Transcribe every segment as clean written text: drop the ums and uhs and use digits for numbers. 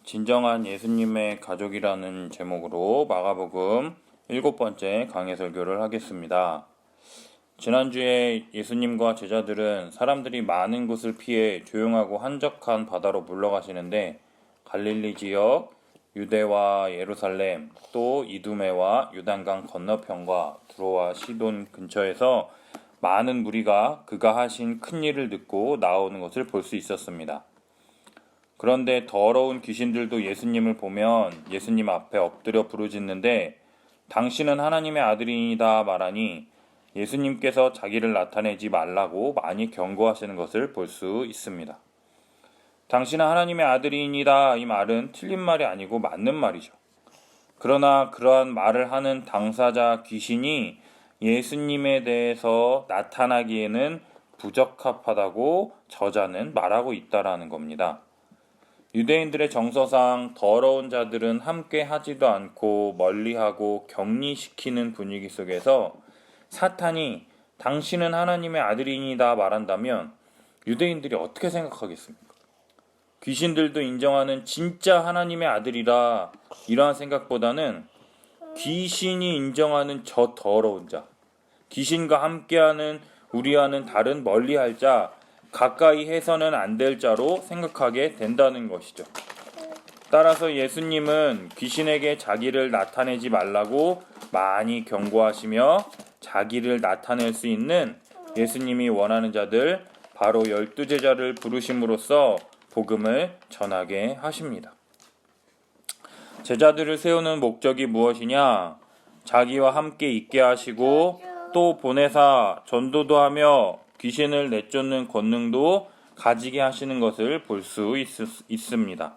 진정한 예수님의 가족이라는 제목으로 마가복음 7번째 강해 설교를 하겠습니다. 지난주에 예수님과 제자들은 사람들이 많은 곳을 피해 조용하고 한적한 바다로 물러가시는데 갈릴리 지역, 유대와 예루살렘, 또 이두메와 요단강 건너편과 두로와 시돈 근처에서 많은 무리가 그가 하신 큰 일을 듣고 나오는 것을 볼 수 있었습니다. 그런데 더러운 귀신들도 예수님을 보면 예수님 앞에 엎드려 부르짖는데 당신은 하나님의 아들이다 말하니 예수님께서 자기를 나타내지 말라고 많이 경고하시는 것을 볼 수 있습니다. 당신은 하나님의 아들이니다 이 말은 틀린 말이 아니고 맞는 말이죠. 그러나 그러한 말을 하는 당사자 귀신이 예수님에 대해서 나타나기에는 부적합하다고 저자는 말하고 있다라는 겁니다. 유대인들의 정서상 더러운 자들은 함께 하지도 않고 멀리하고 격리시키는 분위기 속에서 사탄이 당신은 하나님의 아들이니다 말한다면 유대인들이 어떻게 생각하겠습니까? 귀신들도 인정하는 진짜 하나님의 아들이라 이러한 생각보다는 귀신이 인정하는 저 더러운 자, 귀신과 함께하는 우리와는 다른 멀리할 자, 가까이 해서는 안 될 자로 생각하게 된다는 것이죠. 따라서 예수님은 귀신에게 자기를 나타내지 말라고 많이 경고하시며 자기를 나타낼 수 있는 예수님이 원하는 자들, 바로 12제자를 부르심으로써 복음을 전하게 하십니다. 제자들을 세우는 목적이 무엇이냐? 자기와 함께 있게 하시고 또 보내사 전도도 하며 귀신을 내쫓는 권능도 가지게 하시는 것을 볼 수 있습니다.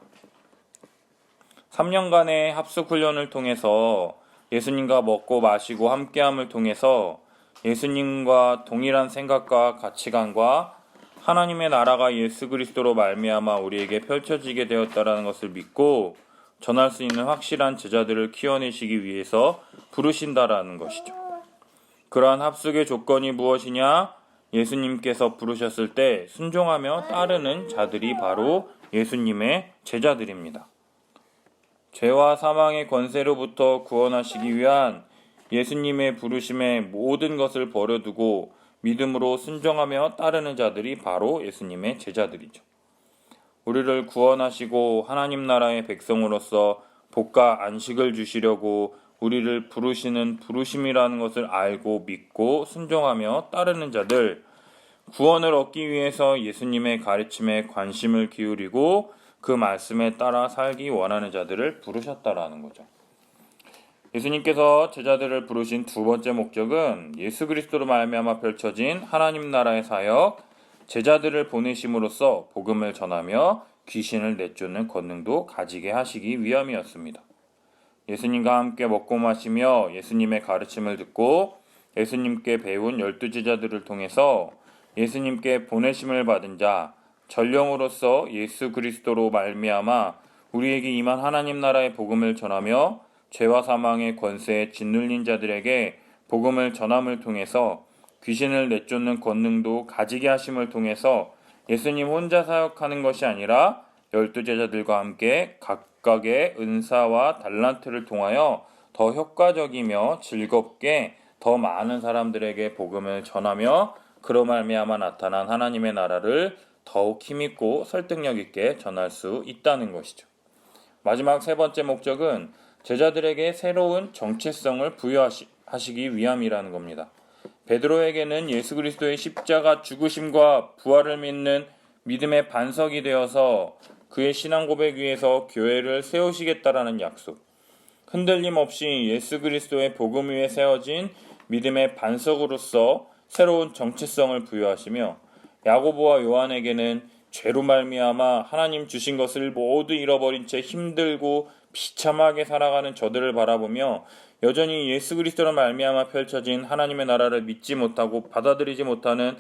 3년간의 합숙훈련을 통해서 예수님과 먹고 마시고 함께함을 통해서 예수님과 동일한 생각과 가치관과 하나님의 나라가 예수 그리스도로 말미암아 우리에게 펼쳐지게 되었다라는 것을 믿고 전할 수 있는 확실한 제자들을 키워내시기 위해서 부르신다라는 것이죠. 그러한 합숙의 조건이 무엇이냐? 예수님께서 부르셨을 때 순종하며 따르는 자들이 바로 예수님의 제자들입니다. 죄와 사망의 권세로부터 구원하시기 위한 예수님의 부르심의 모든 것을 버려두고 믿음으로 순종하며 따르는 자들이 바로 예수님의 제자들이죠. 우리를 구원하시고 하나님 나라의 백성으로서 복과 안식을 주시려고 우리를 부르시는 부르심이라는 것을 알고 믿고 순종하며 따르는 자들, 구원을 얻기 위해서 예수님의 가르침에 관심을 기울이고 그 말씀에 따라 살기 원하는 자들을 부르셨다라는 거죠. 예수님께서 제자들을 부르신 두 번째 목적은 예수 그리스도로 말미암아 펼쳐진 하나님 나라의 사역, 제자들을 보내심으로써 복음을 전하며 귀신을 내쫓는 권능도 가지게 하시기 위함이었습니다. 예수님과 함께 먹고 마시며 예수님의 가르침을 듣고 예수님께 배운 12제자들을 통해서 예수님께 보내심을 받은 자, 전령으로서 예수 그리스도로 말미암아 우리에게 임한 하나님 나라의 복음을 전하며 죄와 사망의 권세에 짓눌린 자들에게 복음을 전함을 통해서 귀신을 내쫓는 권능도 가지게 하심을 통해서 예수님 혼자 사역하는 것이 아니라 12제자들과 함께 각각의 은사와 달란트를 통하여 더 효과적이며 즐겁게 더 많은 사람들에게 복음을 전하며 그로 말미암아 나타난 하나님의 나라를 더욱 힘있고 설득력 있게 전할 수 있다는 것이죠. 마지막 세 번째 목적은 제자들에게 새로운 정체성을 부여하시기 위함이라는 겁니다. 베드로에게는 예수 그리스도의 십자가 죽으심과 부활을 믿는 믿음의 반석이 되어서 그의 신앙 고백 위에서 교회를 세우시겠다라는 약속, 흔들림 없이 예수 그리스도의 복음 위에 세워진 믿음의 반석으로서 새로운 정체성을 부여하시며 야고보와 요한에게는 죄로 말미암아 하나님 주신 것을 모두 잃어버린 채 힘들고 비참하게 살아가는 저들을 바라보며 여전히 예수 그리스도로 말미암아 펼쳐진 하나님의 나라를 믿지 못하고 받아들이지 못하는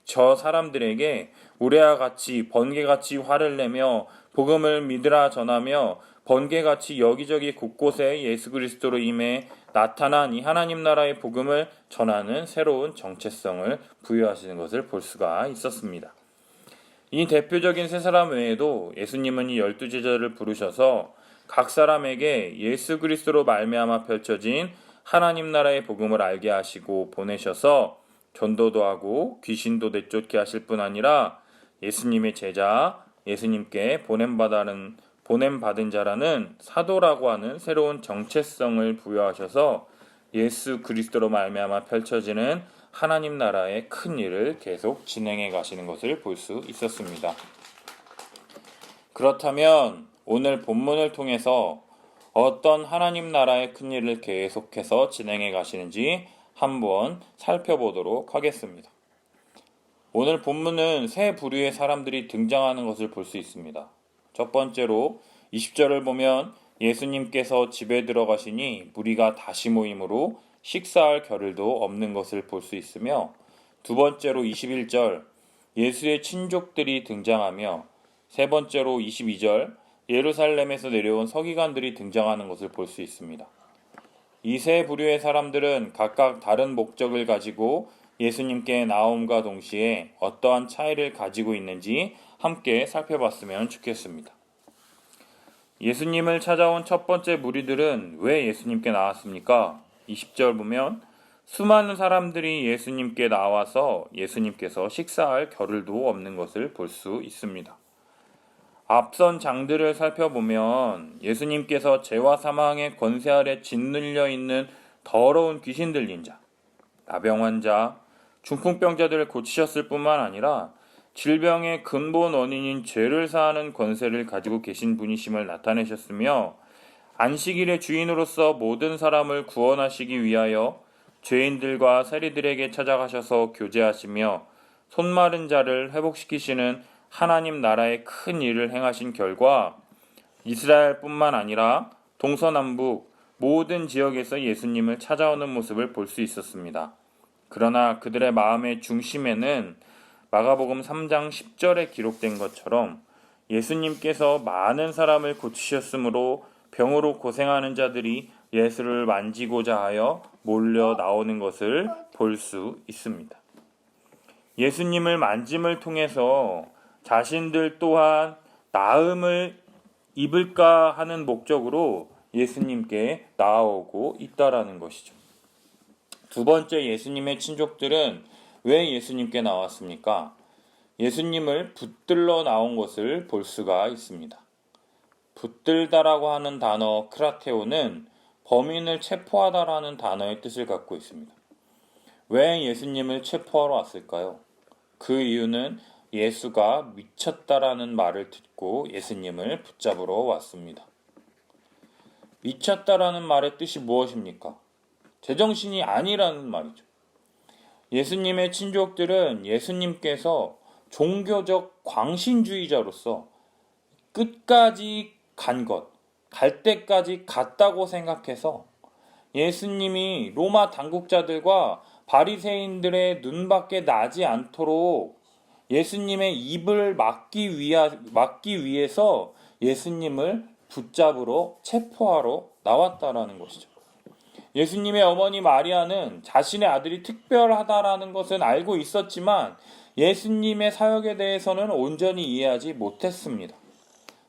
저 사람들에게 우레와 같이 번개같이 화를 내며 복음을 믿으라 전하며 번개같이 여기저기 곳곳에 예수 그리스도로 임해 나타난 이 하나님 나라의 복음을 전하는 새로운 정체성을 부여하시는 것을 볼 수가 있었습니다. 이 대표적인 세 사람 외에도 예수님은 이 12제자를 부르셔서 각 사람에게 예수 그리스도로 말미암아 펼쳐진 하나님 나라의 복음을 알게 하시고 보내셔서 전도도 하고 귀신도 내쫓게 하실 뿐 아니라 예수님의 제자, 예수님께 보냄받은 자라는 사도라고 하는 새로운 정체성을 부여하셔서 예수 그리스도로 말미암아 펼쳐지는 하나님 나라의 큰 일을 계속 진행해 가시는 것을 볼 수 있었습니다. 그렇다면 오늘 본문을 통해서 어떤 하나님 나라의 큰 일을 계속해서 진행해 가시는지 한번 살펴보도록 하겠습니다. 오늘 본문은 세 부류의 사람들이 등장하는 것을 볼 수 있습니다. 첫 번째로 20절을 보면 예수님께서 집에 들어가시니 무리가 다시 모이므로 식사할 겨를도 없는 것을 볼 수 있으며, 두 번째로 21절 예수의 친족들이 등장하며, 세 번째로 22절 예루살렘에서 내려온 서기관들이 등장하는 것을 볼 수 있습니다. 이 세 부류의 사람들은 각각 다른 목적을 가지고 예수님께 나옴과 동시에 어떠한 차이를 가지고 있는지 함께 살펴봤으면 좋겠습니다. 예수님을 찾아온 첫 번째 무리들은 왜 예수님께 나왔습니까? 20절 보면 수많은 사람들이 예수님께 나와서 예수님께서 식사할 겨를도 없는 것을 볼 수 있습니다. 앞선 장들을 살펴보면 예수님께서 죄와 사망의 권세 아래 짓눌려 있는 더러운 귀신 들린 자, 나병 환자, 중풍병자들을 고치셨을 뿐만 아니라 질병의 근본 원인인 죄를 사하는 권세를 가지고 계신 분이심을 나타내셨으며, 안식일의 주인으로서 모든 사람을 구원하시기 위하여 죄인들과 세리들에게 찾아가셔서 교제하시며 손 마른 자를 회복시키시는 하나님 나라의 큰 일을 행하신 결과 이스라엘뿐만 아니라 동서남북 모든 지역에서 예수님을 찾아오는 모습을 볼 수 있었습니다. 그러나 그들의 마음의 중심에는 마가복음 3장 10절에 기록된 것처럼 예수님께서 많은 사람을 고치셨으므로 병으로 고생하는 자들이 예수를 만지고자 하여 몰려 나오는 것을 볼 수 있습니다. 예수님을 만짐을 통해서 자신들 또한 나음을 입을까 하는 목적으로 예수님께 나아오고 있다라는 것이죠. 두 번째, 예수님의 친족들은 왜 예수님께 나왔습니까? 예수님을 붙들러 나온 것을 볼 수가 있습니다. 붙들다라고 하는 단어 크라테오는 범인을 체포하다라는 단어의 뜻을 갖고 있습니다. 왜 예수님을 체포하러 왔을까요? 그 이유는 예수가 미쳤다라는 말을 듣고 예수님을 붙잡으러 왔습니다. 미쳤다라는 말의 뜻이 무엇입니까? 제정신이 아니라는 말이죠. 예수님의 친족들은 예수님께서 종교적 광신주의자로서 끝까지 갈 때까지 갔다고 생각해서 예수님이 로마 당국자들과 바리새인들의 눈밖에 나지 않도록 예수님의 입을 막기 위해서 예수님을 붙잡으러 체포하러 나왔다라는 것이죠. 예수님의 어머니 마리아는 자신의 아들이 특별하다라는 것은 알고 있었지만 예수님의 사역에 대해서는 온전히 이해하지 못했습니다.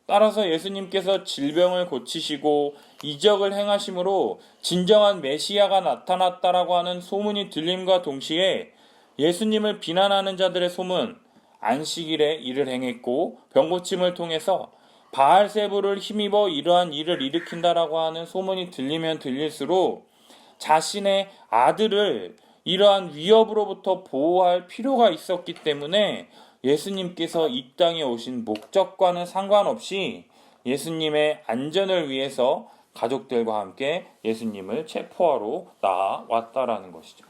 따라서 예수님께서 질병을 고치시고 이적을 행하심으로 진정한 메시아가 나타났다라고 하는 소문이 들림과 동시에 예수님을 비난하는 자들의 소문, 안식일에 일을 행했고 병고침을 통해서 바알세부를 힘입어 이러한 일을 일으킨다라고 하는 소문이 들리면 들릴수록 자신의 아들을 이러한 위협으로부터 보호할 필요가 있었기 때문에 예수님께서 이 땅에 오신 목적과는 상관없이 예수님의 안전을 위해서 가족들과 함께 예수님을 체포하러 나왔다라는 것이죠.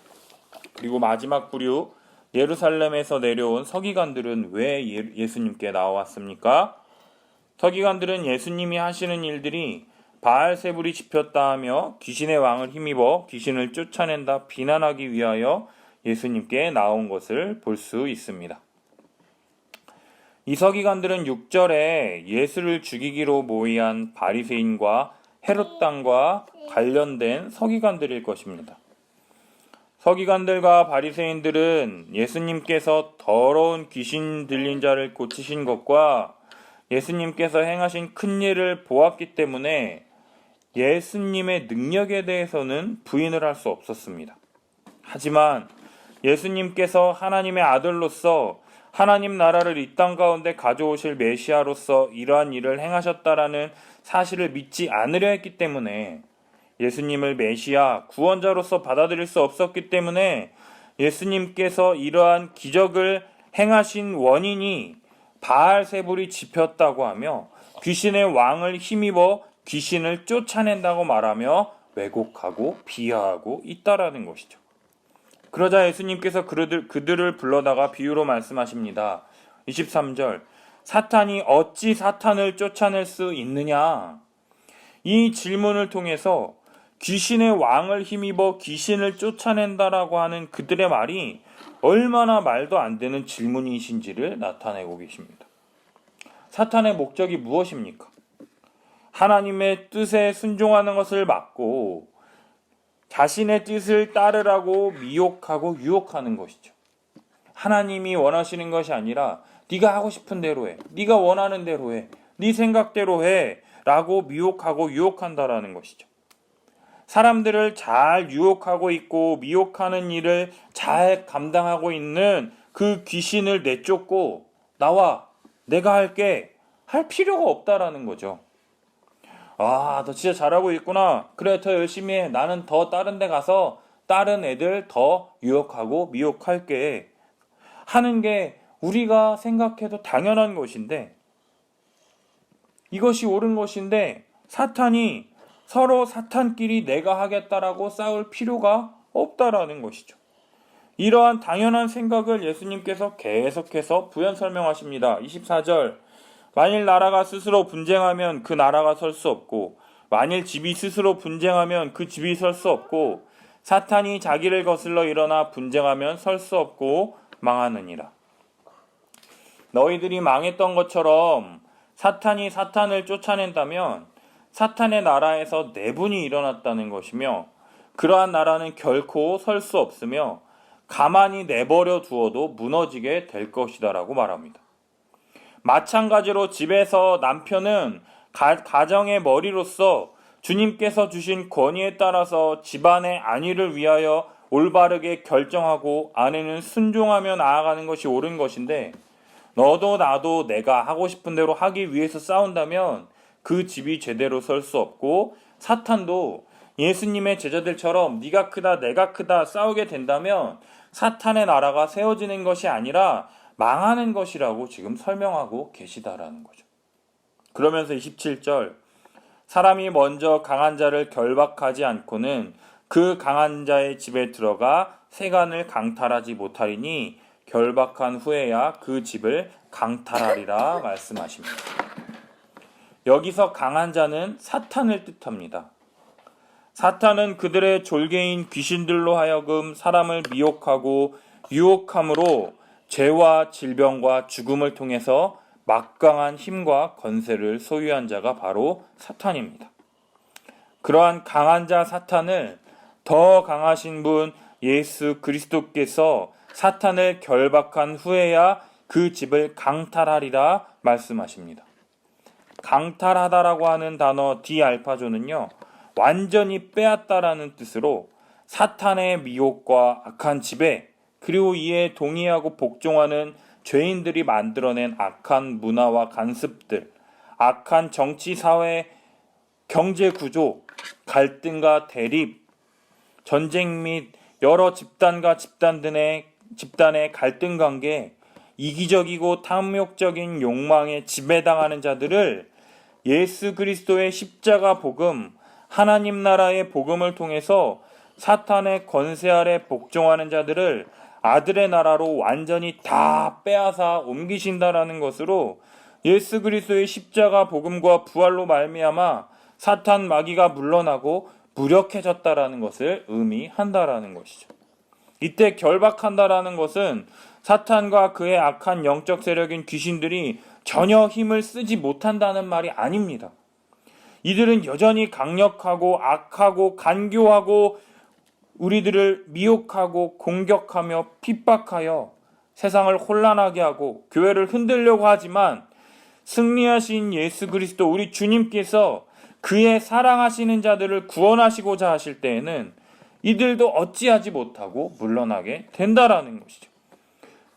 그리고 마지막 부류, 예루살렘에서 내려온 서기관들은 왜 예수님께 나왔습니까? 서기관들은 예수님이 하시는 일들이 바알세불이 집혔다 하며 귀신의 왕을 힘입어 귀신을 쫓아낸다 비난하기 위하여 예수님께 나온 것을 볼 수 있습니다. 이 서기관들은 6절에 예수를 죽이기로 모의한 바리새인과 헤롯 당과 관련된 서기관들일 것입니다. 서기관들과 바리새인들은 예수님께서 더러운 귀신 들린 자를 고치신 것과 예수님께서 행하신 큰 일을 보았기 때문에 예수님의 능력에 대해서는 부인을 할 수 없었습니다. 하지만 예수님께서 하나님의 아들로서 하나님 나라를 이 땅 가운데 가져오실 메시아로서 이러한 일을 행하셨다라는 사실을 믿지 않으려 했기 때문에 예수님을 메시아, 구원자로서 받아들일 수 없었기 때문에 예수님께서 이러한 기적을 행하신 원인이 바알세불이 집혔다고 하며 귀신의 왕을 힘입어 귀신을 쫓아낸다고 말하며 왜곡하고 비하하고 있다라는 것이죠. 그러자 예수님께서 그들을 불러다가 비유로 말씀하십니다. 23절, 사탄이 어찌 사탄을 쫓아낼 수 있느냐? 이 질문을 통해서 귀신의 왕을 힘입어 귀신을 쫓아낸다라고 하는 그들의 말이 얼마나 말도 안 되는 질문이신지를 나타내고 계십니다. 사탄의 목적이 무엇입니까? 하나님의 뜻에 순종하는 것을 막고 자신의 뜻을 따르라고 미혹하고 유혹하는 것이죠. 하나님이 원하시는 것이 아니라 네가 하고 싶은 대로 해, 네가 원하는 대로 해, 네 생각대로 해 라고 미혹하고 유혹한다라는 것이죠. 사람들을 잘 유혹하고 있고 미혹하는 일을 잘 감당하고 있는 그 귀신을 내쫓고 나와, 내가 할게, 할 필요가 없다라는 거죠. 아, 너 진짜 잘하고 있구나. 그래, 더 열심히 해. 나는 더 다른 데 가서 다른 애들 더 유혹하고 미혹할게 하는 게 우리가 생각해도 당연한 것인데, 이것이 옳은 것인데 사탄이 서로 사탄끼리 내가 하겠다라고 싸울 필요가 없다라는 것이죠. 이러한 당연한 생각을 예수님께서 계속해서 부연 설명하십니다. 24절, 만일 나라가 스스로 분쟁하면 그 나라가 설 수 없고 만일 집이 스스로 분쟁하면 그 집이 설 수 없고 사탄이 자기를 거슬러 일어나 분쟁하면 설 수 없고 망하느니라. 너희들이 망했던 것처럼 사탄이 사탄을 쫓아낸다면 사탄의 나라에서 내분이 일어났다는 것이며 그러한 나라는 결코 설 수 없으며 가만히 내버려 두어도 무너지게 될 것이다라고 말합니다. 마찬가지로 집에서 남편은 가정의 머리로서 주님께서 주신 권위에 따라서 집안의 안위를 위하여 올바르게 결정하고 아내는 순종하며 나아가는 것이 옳은 것인데, 너도 나도 내가 하고 싶은 대로 하기 위해서 싸운다면 그 집이 제대로 설 수 없고, 사탄도 예수님의 제자들처럼 네가 크다 내가 크다 싸우게 된다면 사탄의 나라가 세워지는 것이 아니라 망하는 것이라고 지금 설명하고 계시다라는 거죠. 그러면서 27절, 사람이 먼저 강한 자를 결박하지 않고는 그 강한 자의 집에 들어가 세간을 강탈하지 못하리니 결박한 후에야 그 집을 강탈하리라 말씀하십니다. 여기서 강한 자는 사탄을 뜻합니다. 사탄은 그들의 졸개인 귀신들로 하여금 사람을 미혹하고 유혹함으로 죄와 질병과 죽음을 통해서 막강한 힘과 권세를 소유한 자가 바로 사탄입니다. 그러한 강한 자 사탄을 더 강하신 분 예수 그리스도께서 사탄을 결박한 후에야 그 집을 강탈하리라 말씀하십니다. 강탈하다라고 하는 단어 디알파조는요, 완전히 빼앗다라는 뜻으로 사탄의 미혹과 악한 지배, 그리고 이에 동의하고 복종하는 죄인들이 만들어낸 악한 문화와 간습들, 악한 정치, 사회, 경제 구조, 갈등과 대립, 전쟁 및 여러 집단과 집단의 갈등 관계, 이기적이고 탐욕적인 욕망에 지배당하는 자들을 예수 그리스도의 십자가 복음, 하나님 나라의 복음을 통해서 사탄의 권세 아래 복종하는 자들을 아들의 나라로 완전히 다 빼앗아 옮기신다라는 것으로 예수 그리스도의 십자가 복음과 부활로 말미암아 사탄 마귀가 물러나고 무력해졌다라는 것을 의미한다라는 것이죠. 이때 결박한다라는 것은 사탄과 그의 악한 영적 세력인 귀신들이 전혀 힘을 쓰지 못한다는 말이 아닙니다. 이들은 여전히 강력하고 악하고 간교하고 우리들을 미혹하고 공격하며 핍박하여 세상을 혼란하게 하고 교회를 흔들려고 하지만 승리하신 예수 그리스도 우리 주님께서 그의 사랑하시는 자들을 구원하시고자 하실 때에는 이들도 어찌하지 못하고 물러나게 된다라는 것이죠.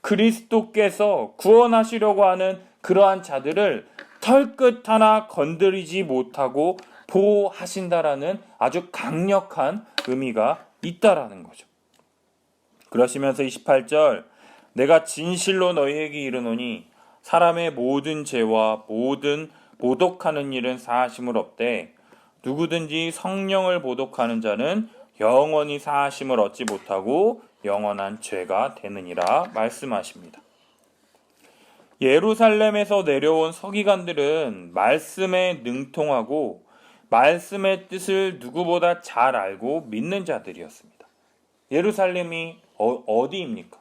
그리스도께서 구원하시려고 하는 그러한 자들을 털끝 하나 건드리지 못하고 보호하신다라는 아주 강력한 의미가 있다라는 거죠. 그러시면서 28절 내가 진실로 너희에게 이르노니 사람의 모든 죄와 모든 모독하는 일은 사하심을 얻되 누구든지 성령을 모독하는 자는 영원히 사하심을 얻지 못하고 영원한 죄가 되느니라 말씀하십니다. 예루살렘에서 내려온 서기관들은 말씀에 능통하고 말씀의 뜻을 누구보다 잘 알고 믿는 자들이었습니다. 예루살렘이 어디입니까?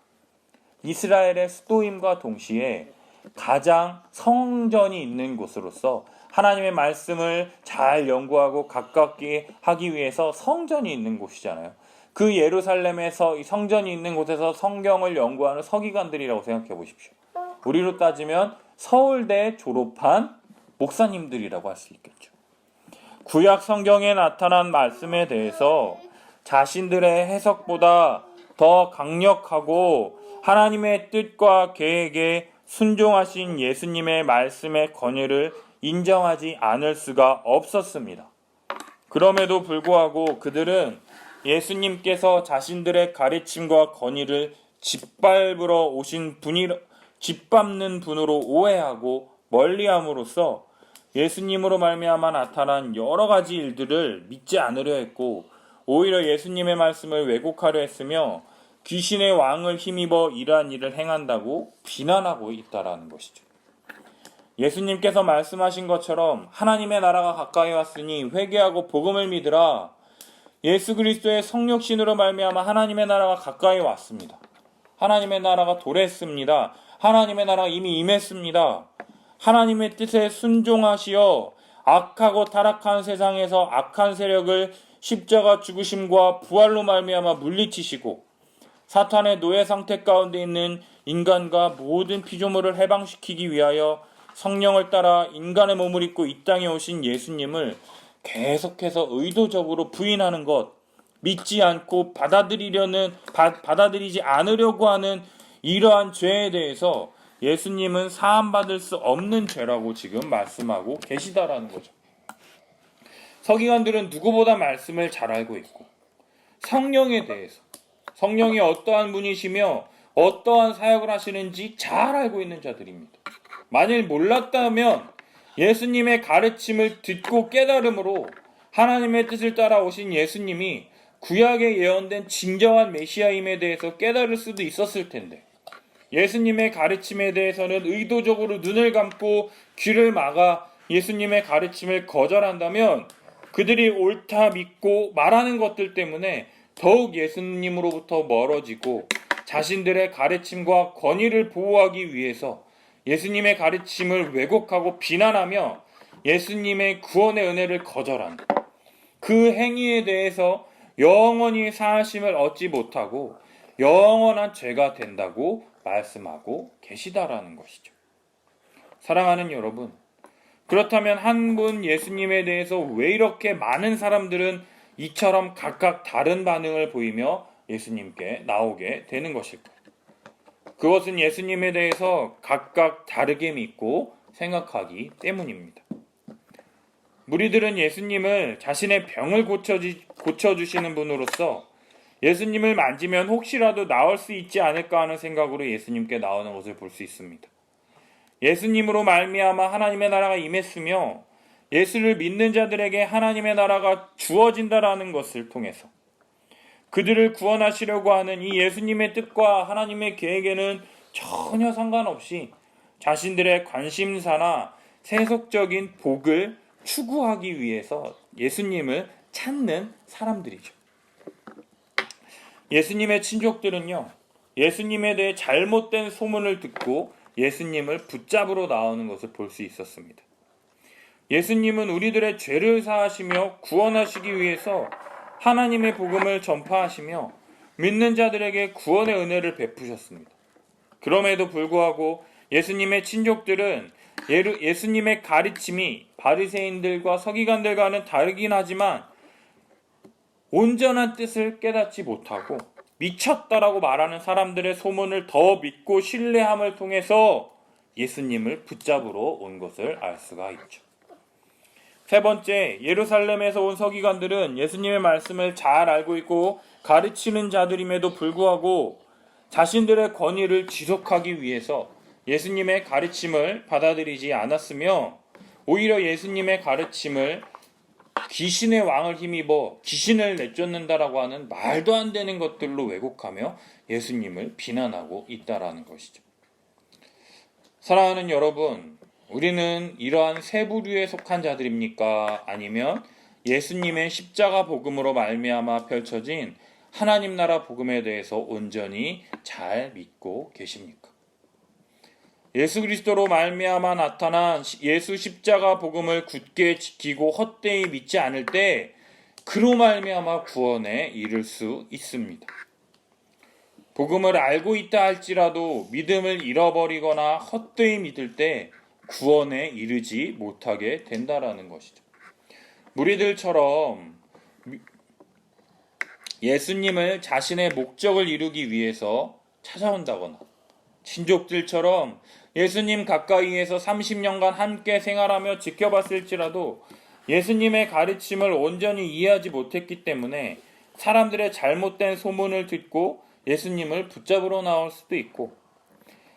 이스라엘의 수도임과 동시에 가장 성전이 있는 곳으로서 하나님의 말씀을 잘 연구하고 가깝게 하기 위해서 성전이 있는 곳이잖아요. 그 예루살렘에서 이 성전이 있는 곳에서 성경을 연구하는 서기관들이라고 생각해 보십시오. 우리로 따지면 서울대 졸업한 목사님들이라고 할 수 있겠죠. 구약 성경에 나타난 말씀에 대해서 자신들의 해석보다 더 강력하고 하나님의 뜻과 계획에 순종하신 예수님의 말씀의 권위를 인정하지 않을 수가 없었습니다. 그럼에도 불구하고 그들은 예수님께서 자신들의 가르침과 권위를 짓밟으러 오신 짓밟는 분으로 오해하고 멀리함으로써 예수님으로 말미암아 나타난 여러 가지 일들을 믿지 않으려 했고 오히려 예수님의 말씀을 왜곡하려 했으며 귀신의 왕을 힘입어 이러한 일을 행한다고 비난하고 있다라는 것이죠. 예수님께서 말씀하신 것처럼 하나님의 나라가 가까이 왔으니 회개하고 복음을 믿으라. 예수 그리스도의 성육신으로 말미암아 하나님의 나라가 가까이 왔습니다. 하나님의 나라가 도래했습니다. 하나님의 나라가 이미 임했습니다. 하나님의 뜻에 순종하시어 악하고 타락한 세상에서 악한 세력을 십자가 죽으심과 부활로 말미암아 물리치시고 사탄의 노예 상태 가운데 있는 인간과 모든 피조물을 해방시키기 위하여 성령을 따라 인간의 몸을 입고 이 땅에 오신 예수님을 계속해서 의도적으로 부인하는 것, 믿지 않고 받아들이지 않으려고 하는 이러한 죄에 대해서 예수님은 사함받을 수 없는 죄라고 지금 말씀하고 계시다라는 거죠. 서기관들은 누구보다 말씀을 잘 알고 있고 성령에 대해서 성령이 어떠한 분이시며 어떠한 사역을 하시는지 잘 알고 있는 자들입니다. 만일 몰랐다면 예수님의 가르침을 듣고 깨달음으로 하나님의 뜻을 따라 오신 예수님이 구약에 예언된 진정한 메시아임에 대해서 깨달을 수도 있었을 텐데 예수님의 가르침에 대해서는 의도적으로 눈을 감고 귀를 막아 예수님의 가르침을 거절한다면 그들이 옳다 믿고 말하는 것들 때문에 더욱 예수님으로부터 멀어지고 자신들의 가르침과 권위를 보호하기 위해서 예수님의 가르침을 왜곡하고 비난하며 예수님의 구원의 은혜를 거절한 그 행위에 대해서 영원히 사하심을 얻지 못하고 영원한 죄가 된다고 말씀하고 계시다라는 것이죠. 사랑하는 여러분, 그렇다면 한 분 예수님에 대해서 왜 이렇게 많은 사람들은 이처럼 각각 다른 반응을 보이며 예수님께 나오게 되는 것일까요? 그것은 예수님에 대해서 각각 다르게 믿고 생각하기 때문입니다. 무리들은 예수님을 자신의 병을 고쳐주시는 분으로서 예수님을 만지면 혹시라도 나을 수 있지 않을까 하는 생각으로 예수님께 나오는 것을 볼 수 있습니다. 예수님으로 말미암아 하나님의 나라가 임했으며 예수를 믿는 자들에게 하나님의 나라가 주어진다라는 것을 통해서 그들을 구원하시려고 하는 이 예수님의 뜻과 하나님의 계획에는 전혀 상관없이 자신들의 관심사나 세속적인 복을 추구하기 위해서 예수님을 찾는 사람들이죠. 예수님의 친족들은요, 예수님에 대해 잘못된 소문을 듣고 예수님을 붙잡으러 나오는 것을 볼 수 있었습니다. 예수님은 우리들의 죄를 사하시며 구원하시기 위해서 하나님의 복음을 전파하시며 믿는 자들에게 구원의 은혜를 베푸셨습니다. 그럼에도 불구하고 예수님의 친족들은 예수님의 가르침이 바리새인들과 서기관들과는 다르긴 하지만 온전한 뜻을 깨닫지 못하고 미쳤다라고 말하는 사람들의 소문을 더 믿고 신뢰함을 통해서 예수님을 붙잡으러 온 것을 알 수가 있죠. 세 번째, 예루살렘에서 온 서기관들은 예수님의 말씀을 잘 알고 있고 가르치는 자들임에도 불구하고 자신들의 권위를 지속하기 위해서 예수님의 가르침을 받아들이지 않았으며 오히려 예수님의 가르침을 귀신의 왕을 힘입어 귀신을 내쫓는다라고 하는 말도 안 되는 것들로 왜곡하며 예수님을 비난하고 있다라는 것이죠. 사랑하는 여러분, 우리는 이러한 세 부류에 속한 자들입니까? 아니면 예수님의 십자가 복음으로 말미암아 펼쳐진 하나님 나라 복음에 대해서 온전히 잘 믿고 계십니까? 예수 그리스도로 말미암아 나타난 예수 십자가 복음을 굳게 지키고 헛되이 믿지 않을 때 그로 말미암아 구원에 이를 수 있습니다. 복음을 알고 있다 할지라도 믿음을 잃어버리거나 헛되이 믿을 때 구원에 이르지 못하게 된다라는 것이죠. 무리들처럼 예수님을 자신의 목적을 이루기 위해서 찾아온다거나 친족들처럼 예수님 가까이에서 30년간 함께 생활하며 지켜봤을지라도 예수님의 가르침을 온전히 이해하지 못했기 때문에 사람들의 잘못된 소문을 듣고 예수님을 붙잡으러 나올 수도 있고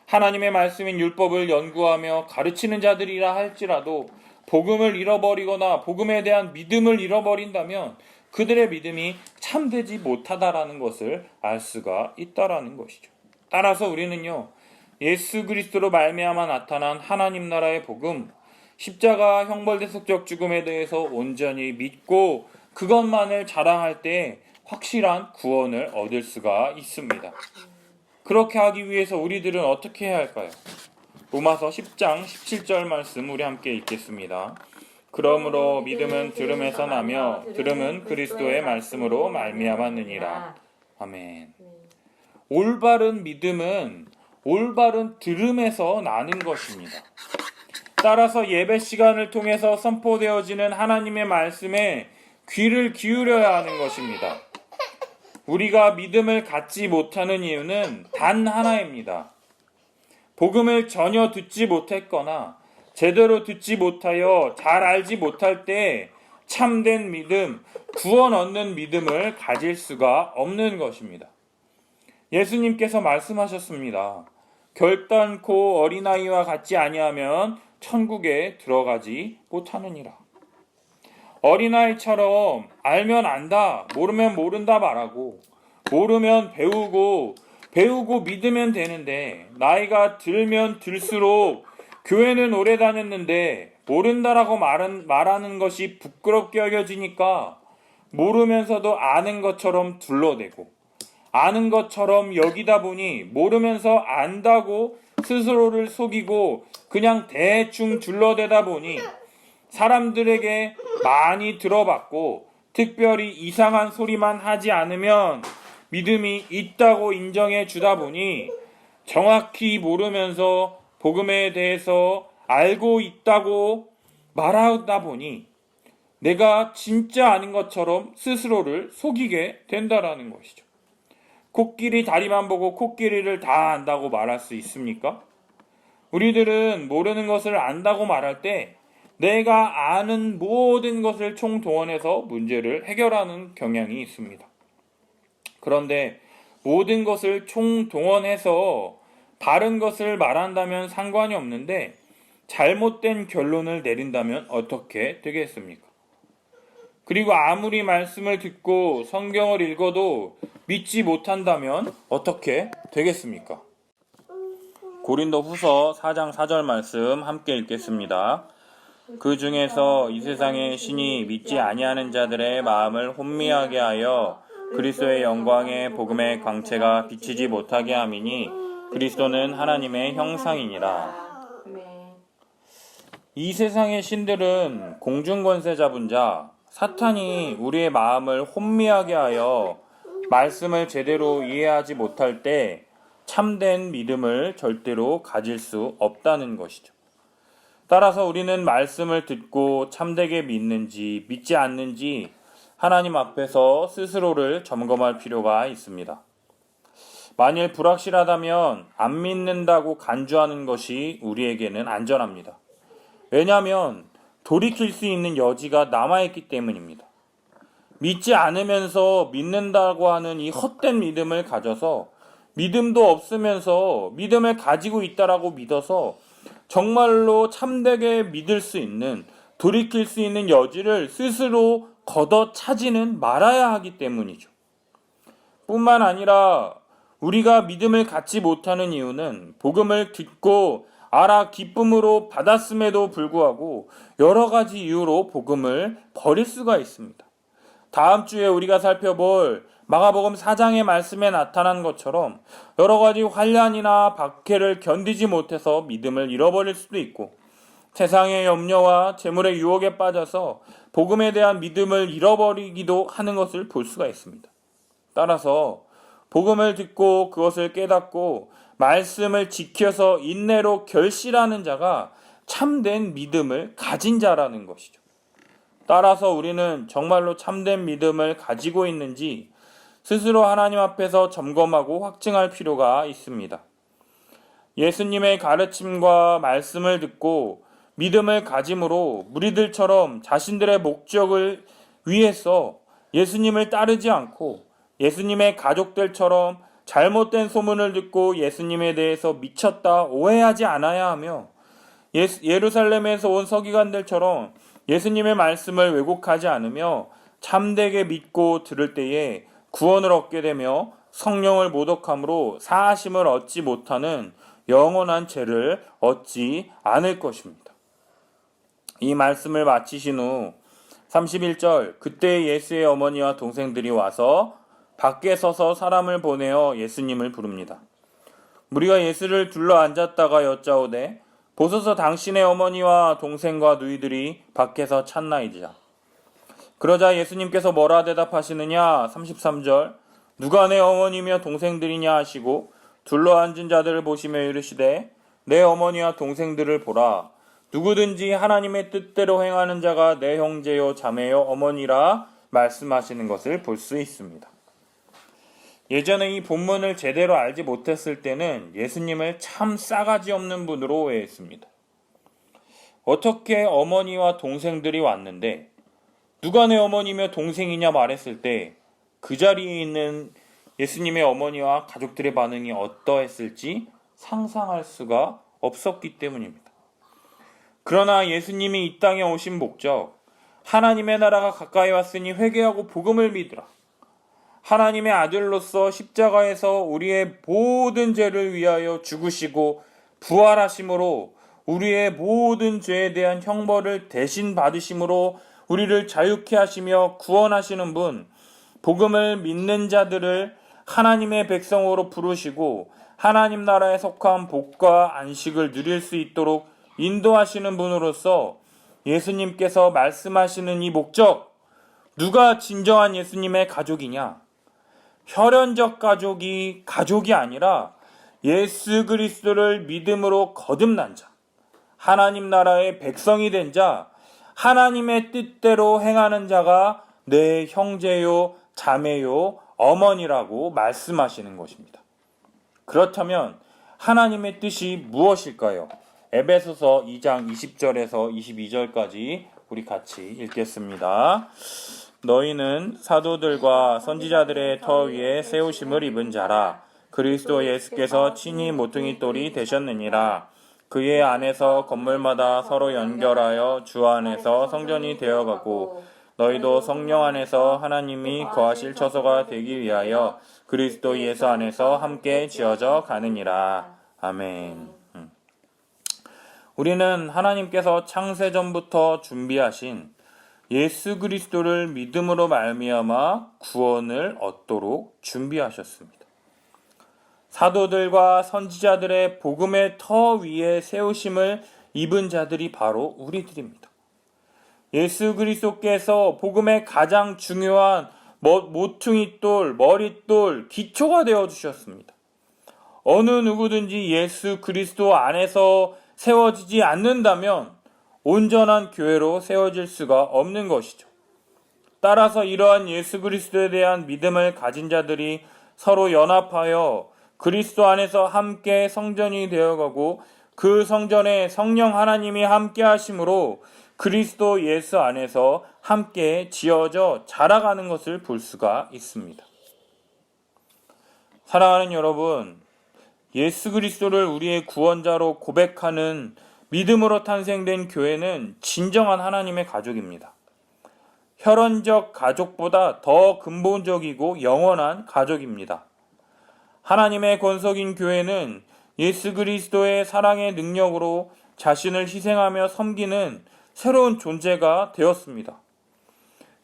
하나님의 말씀인 율법을 연구하며 가르치는 자들이라 할지라도 복음을 잃어버리거나 복음에 대한 믿음을 잃어버린다면 그들의 믿음이 참되지 못하다라는 것을 알 수가 있다라는 것이죠. 따라서 우리는요, 예수 그리스도로 말미암아 나타난 하나님 나라의 복음, 십자가 형벌대속적 죽음에 대해서 온전히 믿고 그것만을 자랑할 때 확실한 구원을 얻을 수가 있습니다. 그렇게 하기 위해서 우리들은 어떻게 해야 할까요? 로마서 10장 17절 말씀 우리 함께 읽겠습니다. 그러므로 믿음은 들음에서 나며 들음은 그리스도의 말씀으로 말미암았느니라. 아멘. 올바른 믿음은 올바른 들음에서 나는 것입니다. 따라서 예배 시간을 통해서 선포되어지는 하나님의 말씀에 귀를 기울여야 하는 것입니다. 우리가 믿음을 갖지 못하는 이유는 단 하나입니다. 복음을 전혀 듣지 못했거나 제대로 듣지 못하여 잘 알지 못할 때 참된 믿음, 구원 얻는 믿음을 가질 수가 없는 것입니다. 예수님께서 말씀하셨습니다. 결단코 어린아이와 같지 아니하면 천국에 들어가지 못하느니라. 어린아이처럼 알면 안다, 모르면 모른다 말하고 모르면 배우고 믿으면 되는데 나이가 들면 들수록 교회는 오래 다녔는데 모른다라고 말하는 것이 부끄럽게 여겨지니까 모르면서도 아는 것처럼 둘러대고 아는 것처럼 여기다 보니 모르면서 안다고 스스로를 속이고 그냥 대충 둘러대다 보니 사람들에게 많이 들어봤고 특별히 이상한 소리만 하지 않으면 믿음이 있다고 인정해 주다 보니 정확히 모르면서 복음에 대해서 알고 있다고 말하다 보니 내가 진짜 아는 것처럼 스스로를 속이게 된다라는 것이죠. 코끼리 다리만 보고 코끼리를 다 안다고 말할 수 있습니까? 우리들은 모르는 것을 안다고 말할 때 내가 아는 모든 것을 총동원해서 문제를 해결하는 경향이 있습니다. 그런데 모든 것을 총동원해서 바른 것을 말한다면 상관이 없는데 잘못된 결론을 내린다면 어떻게 되겠습니까? 그리고 아무리 말씀을 듣고 성경을 읽어도 믿지 못한다면 어떻게 되겠습니까? 고린도 후서 4장 4절 말씀 함께 읽겠습니다. 그 중에서 이 세상의 신이 믿지 아니하는 자들의 마음을 혼미하게 하여 그리스도의 영광의 복음의 광채가 비치지 못하게 함이니 그리스도는 하나님의 형상이니라. 이 세상의 신들은 공중권세 잡은 자, 사탄이 우리의 마음을 혼미하게 하여 말씀을 제대로 이해하지 못할 때 참된 믿음을 절대로 가질 수 없다는 것이죠. 따라서 우리는 말씀을 듣고 참되게 믿는지 믿지 않는지 하나님 앞에서 스스로를 점검할 필요가 있습니다. 만일 불확실하다면 안 믿는다고 간주하는 것이 우리에게는 안전합니다. 왜냐하면 돌이킬 수 있는 여지가 남아있기 때문입니다. 믿지 않으면서 믿는다고 하는 이 헛된 믿음을 가져서 믿음도 없으면서 믿음을 가지고 있다라고 믿어서 정말로 참되게 믿을 수 있는, 돌이킬 수 있는 여지를 스스로 걷어 차지는 말아야 하기 때문이죠. 뿐만 아니라 우리가 믿음을 갖지 못하는 이유는 복음을 듣고 알아 기쁨으로 받았음에도 불구하고 여러 가지 이유로 복음을 버릴 수가 있습니다. 다음 주에 우리가 살펴볼 마가복음 4장의 말씀에 나타난 것처럼 여러 가지 환난이나 박해를 견디지 못해서 믿음을 잃어버릴 수도 있고, 세상의 염려와 재물의 유혹에 빠져서 복음에 대한 믿음을 잃어버리기도 하는 것을 볼 수가 있습니다. 따라서 복음을 듣고 그것을 깨닫고 말씀을 지켜서 인내로 결실하는 자가 참된 믿음을 가진 자라는 것이죠. 따라서 우리는 정말로 참된 믿음을 가지고 있는지 스스로 하나님 앞에서 점검하고 확증할 필요가 있습니다. 예수님의 가르침과 말씀을 듣고 믿음을 가짐으로 무리들처럼 자신들의 목적을 위해서 예수님을 따르지 않고 예수님의 가족들처럼 잘못된 소문을 듣고 예수님에 대해서 미쳤다 오해하지 않아야 하며, 예루살렘에서 온 서기관들처럼 예수님의 말씀을 왜곡하지 않으며 참되게 믿고 들을 때에 구원을 얻게 되며 성령을 모독함으로 사하심을 얻지 못하는 영원한 죄를 얻지 않을 것입니다. 이 말씀을 마치신 후 31절, 그때 예수의 어머니와 동생들이 와서 밖에 서서 사람을 보내어 예수님을 부릅니다. 무리가 예수를 둘러 앉았다가 여짜오되 보소서 당신의 어머니와 동생과 누이들이 밖에서 찾나이다. 그러자 예수님께서 뭐라 대답하시느냐? 33절, 누가 내 어머니며 동생들이냐 하시고 둘러 앉은 자들을 보시며 이르시되 내 어머니와 동생들을 보라. 누구든지 하나님의 뜻대로 행하는 자가 내 형제요 자매요 어머니라 말씀하시는 것을 볼 수 있습니다. 예전에 이 본문을 제대로 알지 못했을 때는 예수님을 참 싸가지 없는 분으로 오해했습니다. 어떻게 어머니와 동생들이 왔는데 누가 내 어머니며 동생이냐 말했을 때 그 자리에 있는 예수님의 어머니와 가족들의 반응이 어떠했을지 상상할 수가 없었기 때문입니다. 그러나 예수님이 이 땅에 오신 목적, 하나님의 나라가 가까이 왔으니 회개하고 복음을 믿으라. 하나님의 아들로서 십자가에서 우리의 모든 죄를 위하여 죽으시고 부활하심으로 우리의 모든 죄에 대한 형벌을 대신 받으심으로 우리를 자유케 하시며 구원하시는 분, 복음을 믿는 자들을 하나님의 백성으로 부르시고 하나님 나라에 속한 복과 안식을 누릴 수 있도록 인도하시는 분으로서 예수님께서 말씀하시는 이 목적, 누가 진정한 예수님의 가족이냐? 혈연적 가족이 가족이 아니라 예수 그리스도를 믿음으로 거듭난 자, 하나님 나라의 백성이 된 자, 하나님의 뜻대로 행하는 자가 내 형제요, 자매요, 어머니라고 말씀하시는 것입니다. 그렇다면 하나님의 뜻이 무엇일까요? 에베소서 2장 20절에서 22절까지 우리 같이 읽겠습니다. 너희는 사도들과 선지자들의 터 위에 세우심을 입은 자라. 그리스도 예수께서 친히 모퉁이 돌이 되셨느니라. 그의 안에서 건물마다 서로 연결하여 주 안에서 성전이 되어가고 너희도 성령 안에서 하나님이 거하실 처소가 되기 위하여 그리스도 예수 안에서 함께 지어져 가느니라. 아멘. 우리는 하나님께서 창세전부터 준비하신 예수 그리스도를 믿음으로 말미암아 구원을 얻도록 준비하셨습니다. 사도들과 선지자들의 복음의 터 위에 세우심을 입은 자들이 바로 우리들입니다. 예수 그리스도께서 복음의 가장 중요한 모퉁이돌, 머릿돌, 기초가 되어 주셨습니다. 어느 누구든지 예수 그리스도 안에서 세워지지 않는다면 온전한 교회로 세워질 수가 없는 것이죠. 따라서 이러한 예수 그리스도에 대한 믿음을 가진 자들이 서로 연합하여 그리스도 안에서 함께 성전이 되어가고 그 성전에 성령 하나님이 함께 하심으로 그리스도 예수 안에서 함께 지어져 자라가는 것을 볼 수가 있습니다. 사랑하는 여러분, 예수 그리스도를 우리의 구원자로 고백하는 믿음으로 탄생된 교회는 진정한 하나님의 가족입니다. 혈연적 가족보다 더 근본적이고 영원한 가족입니다. 하나님의 권속인 교회는 예수 그리스도의 사랑의 능력으로 자신을 희생하며 섬기는 새로운 존재가 되었습니다.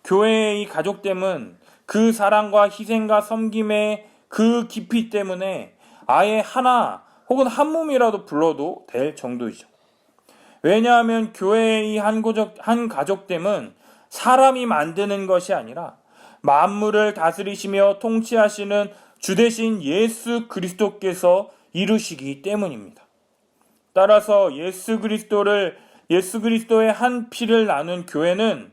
교회의 이 가족됨은 그 사랑과 희생과 섬김의 그 깊이 때문에 아예 하나 혹은 한 몸이라도 불러도 될 정도이죠. 왜냐하면 교회의 이 한 가족됨은 사람이 만드는 것이 아니라 만물을 다스리시며 통치하시는 주 되신 예수 그리스도께서 이루시기 때문입니다. 따라서 예수 그리스도의 한 피를 나눈 교회는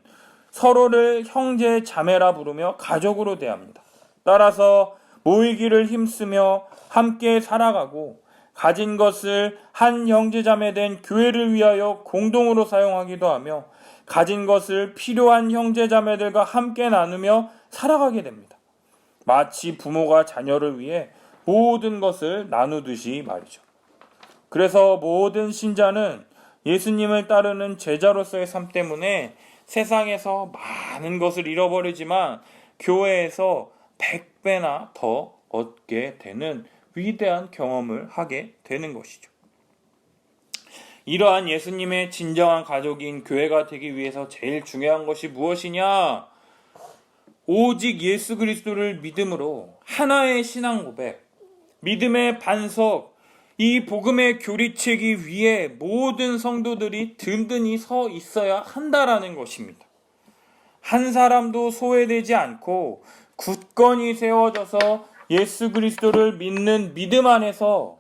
서로를 형제 자매라 부르며 가족으로 대합니다. 따라서 모이기를 힘쓰며 함께 살아가고 가진 것을 한 형제자매 된 교회를 위하여 공동으로 사용하기도 하며 가진 것을 필요한 형제자매들과 함께 나누며 살아가게 됩니다. 마치 부모가 자녀를 위해 모든 것을 나누듯이 말이죠. 그래서 모든 신자는 예수님을 따르는 제자로서의 삶 때문에 세상에서 많은 것을 잃어버리지만 교회에서 100배나 더 얻게 되는 위대한 경험을 하게 되는 것이죠. 이러한 예수님의 진정한 가족인 교회가 되기 위해서 제일 중요한 것이 무엇이냐? 오직 예수 그리스도를 믿음으로 하나의 신앙 고백, 믿음의 반석, 이 복음의 교리체기 위에 모든 성도들이 든든히 서 있어야 한다라는 것입니다. 한 사람도 소외되지 않고 굳건히 세워져서 예수 그리스도를 믿는 믿음 안에서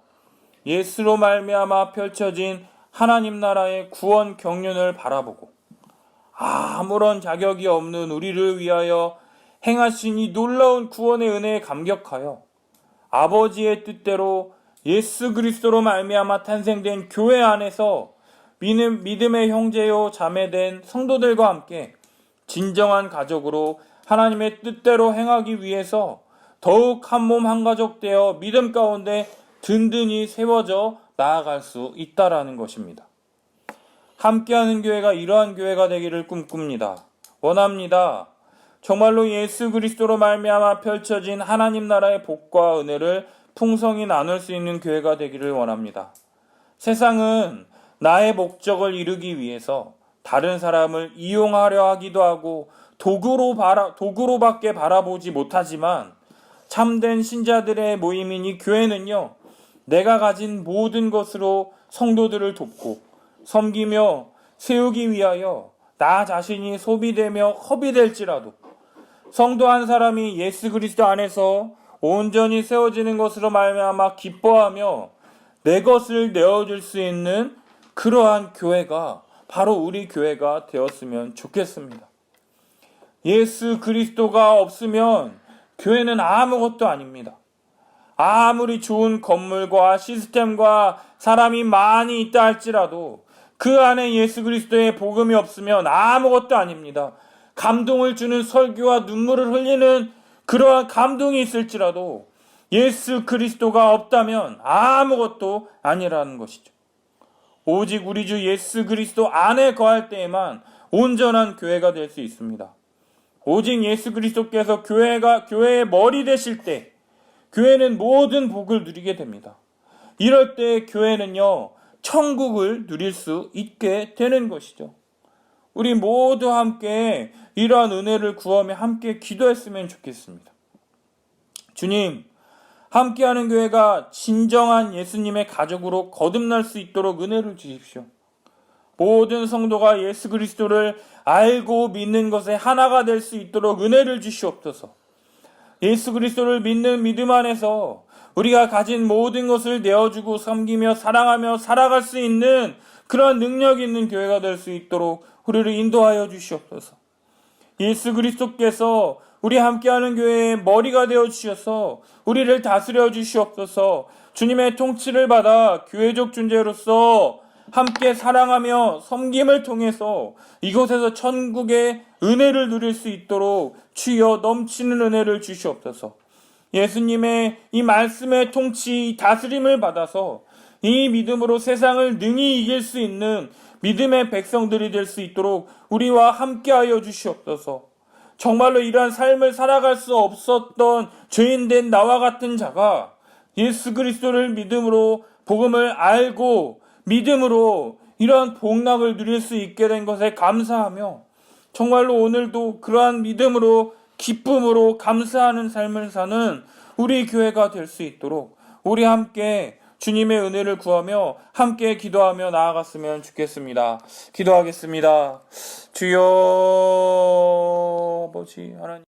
예수로 말미암아 펼쳐진 하나님 나라의 구원 경륜을 바라보고 아무런 자격이 없는 우리를 위하여 행하신 이 놀라운 구원의 은혜에 감격하여 아버지의 뜻대로 예수 그리스도로 말미암아 탄생된 교회 안에서 믿음의 형제요 자매된 성도들과 함께 진정한 가족으로 하나님의 뜻대로 행하기 위해서 더욱 한 몸 한 가족 되어 믿음 가운데 든든히 세워져 나아갈 수 있다라는 것입니다. 함께하는 교회가 이러한 교회가 되기를 꿈꿉니다. 원합니다. 정말로 예수 그리스도로 말미암아 펼쳐진 하나님 나라의 복과 은혜를 풍성히 나눌 수 있는 교회가 되기를 원합니다. 세상은 나의 목적을 이루기 위해서 다른 사람을 이용하려 하기도 하고 도구로밖에 바라보지 못하지만 참된 신자들의 모임인 이 교회는요, 내가 가진 모든 것으로 성도들을 돕고 섬기며 세우기 위하여 나 자신이 소비되며 허비될지라도 성도 한 사람이 예수 그리스도 안에서 온전히 세워지는 것으로 말미암아 기뻐하며 내 것을 내어줄 수 있는 그러한 교회가 바로 우리 교회가 되었으면 좋겠습니다. 예수 그리스도가 없으면 교회는 아무것도 아닙니다. 아무리 좋은 건물과 시스템과 사람이 많이 있다 할지라도 그 안에 예수 그리스도의 복음이 없으면 아무것도 아닙니다. 감동을 주는 설교와 눈물을 흘리는 그러한 감동이 있을지라도 예수 그리스도가 없다면 아무것도 아니라는 것이죠. 오직 우리 주 예수 그리스도 안에 거할 때에만 온전한 교회가 될 수 있습니다. 오직 예수 그리스도께서 교회의 머리 되실 때 교회는 모든 복을 누리게 됩니다. 이럴 때 교회는요, 천국을 누릴 수 있게 되는 것이죠. 우리 모두 함께 이러한 은혜를 구하며 함께 기도했으면 좋겠습니다. 주님, 함께하는 교회가 진정한 예수님의 가족으로 거듭날 수 있도록 은혜를 주십시오. 모든 성도가 예수 그리스도를 알고 믿는 것에 하나가 될 수 있도록 은혜를 주시옵소서. 예수 그리스도를 믿는 믿음 안에서 우리가 가진 모든 것을 내어주고 섬기며 사랑하며 살아갈 수 있는 그런 능력 있는 교회가 될 수 있도록 우리를 인도하여 주시옵소서. 예수 그리스도께서 우리 함께하는 교회의 머리가 되어 주셔서 우리를 다스려 주시옵소서. 주님의 통치를 받아 교회적 존재로서 함께 사랑하며 섬김을 통해서 이곳에서 천국의 은혜를 누릴 수 있도록 주여 넘치는 은혜를 주시옵소서. 예수님의 이 말씀의 통치, 다스림을 받아서 이 믿음으로 세상을 능히 이길 수 있는 믿음의 백성들이 될 수 있도록 우리와 함께하여 주시옵소서. 정말로 이러한 삶을 살아갈 수 없었던 죄인된 나와 같은 자가 예수 그리스도를 믿음으로 복음을 알고 믿음으로 이러한 복락을 누릴 수 있게 된 것에 감사하며 정말로 오늘도 그러한 믿음으로 기쁨으로 감사하는 삶을 사는 우리 교회가 될 수 있도록 우리 함께 주님의 은혜를 구하며 함께 기도하며 나아갔으면 좋겠습니다. 기도하겠습니다. 주여 아버지 하나님,